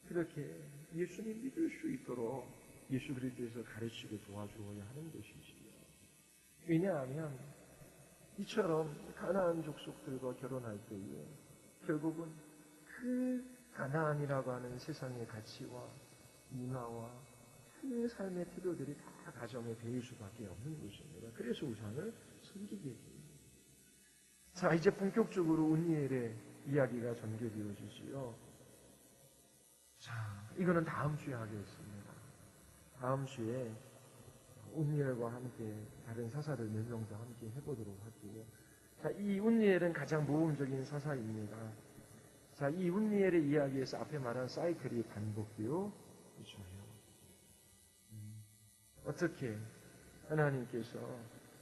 Speaker 1: 그렇게 예수님 믿을 수 있도록 예수 그리스도에서 가르치고 도와주어야 하는 것이지요. 왜냐하면 이처럼 가나안 족속들과 결혼할 때에 결국은 그 가나안이라고 하는 세상의 가치와 문화와 그 삶의 태도들이 다 가정에 배일 수밖에 없는 것입니다. 그래서 우상을 섬기게 됩니다. 자, 이제 본격적으로 운니엘의 이야기가 전개되어지지요. 자, 이거는 다음 주에 하겠습니다. 다음 주에 운니엘과 함께 다른 사사를 몇 명 더 함께 해보도록 할게요. 자, 이 운니엘은 가장 모범적인 사사입니다. 자, 이 운니엘의 이야기에서 앞에 말한 사이클이 반복되어 있어요. 어떻게 하나님께서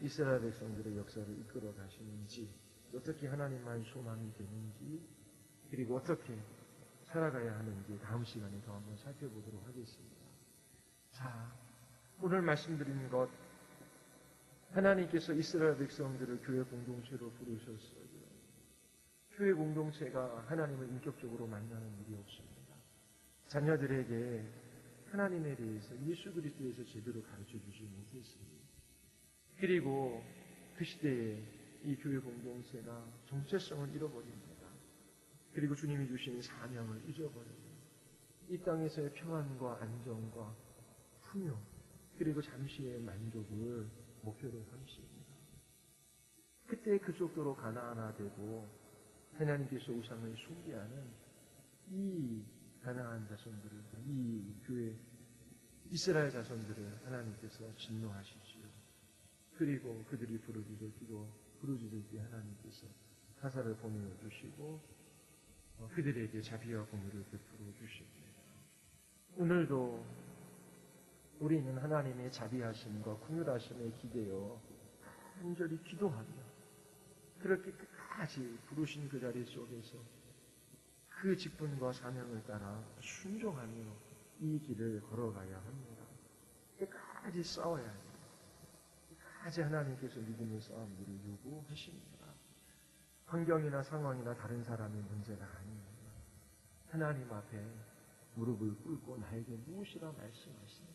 Speaker 1: 이스라엘 백성들의 역사를 이끌어 가시는지, 어떻게 하나님만 소망이 되는지, 그리고 어떻게 살아가야 하는지 다음 시간에 더 한번 살펴보도록 하겠습니다. 자, 오늘 말씀드린 것, 하나님께서 이스라엘 백성들을 교회 공동체로 부르셨어요. 교회 공동체가 하나님을 인격적으로 만나는 일이 없습니다. 자녀들에게 하나님에 대해서, 예수 그리스도에서 제대로 가르쳐 주지 못했습니다. 그리고 그 시대에 이 교회 공동체가 정체성을 잃어버립니다. 그리고 주님이 주신 사명을 잊어버립니다. 이 땅에서의 평안과 안정과 풍요, 그리고 잠시의 만족을 목표로 삼습니다. 그때 그 정도로 가나안화되고 하나님께서 우상을 숭배하는 이 가나안 자손들을, 이 교회 이스라엘 자손들을 하나님께서 진노하시지요. 그리고 그들이 부르짖을 때 하나님께서 사사를 보내어 주시고 그들에게 자비와 공의를 베풀어 주십니다. 오늘도 우리는 하나님의 자비하심과 긍휼하심에 기대어 간절히 기도하며 그렇게 끝까지 부르신 그 자리 속에서 그 직분과 사명을 따라 순종하며 이 길을 걸어가야 합니다. 끝까지 싸워야 합니다. 끝까지 하나님께서 믿음의 싸움들을 요구하십니다. 환경이나 상황이나 다른 사람의 문제가 아닙니다. 하나님 앞에 무릎을 꿇고 나에게 무엇이라 말씀하시는지,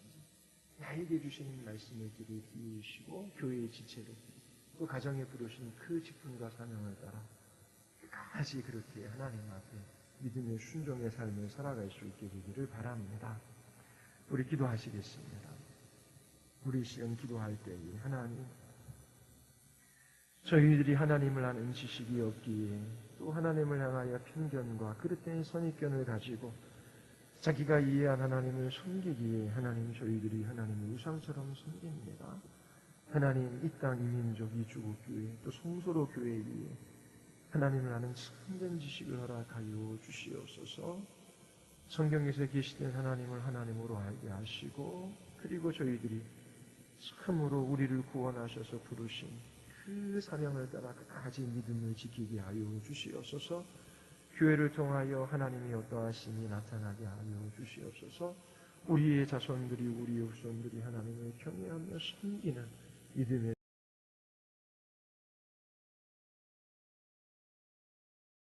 Speaker 1: 나에게 주시는 말씀의 길을 비우시고 교회의 지체로 또 가정에 부르신 그 직분과 사명을 따라 끝까지 그렇게 하나님 앞에 믿음의 순종의 삶을 살아갈 수 있게 되기를 바랍니다. 우리 기도하시겠습니다. 우리 시간 기도할 때에 하나님, 저희들이 하나님을 아는 지식이 없기에 또 하나님을 향하여 편견과 그릇된 선입견을 가지고 자기가 이해한 하나님을 섬기기에 하나님, 저희들이 하나님을 우상처럼 섬깁니다. 하나님, 이 땅, 이 민족, 이 주국교회 또 성소로 교회 위에 하나님을 아는 참된 지식을 허락하여 주시옵소서. 성경에서 계시된 하나님을 하나님으로 알게 하시고 그리고 저희들이 참으로 우리를 구원하셔서 부르신 그 사명을 따라 끝까지 믿음을 지키게 하여 주시옵소서. 교회를 통하여 하나님의 어떠하심이 나타나게 하여 주시옵소서. 우리의 자손들이, 우리의 후손들이 하나님을 경외하며 섬기는 믿음의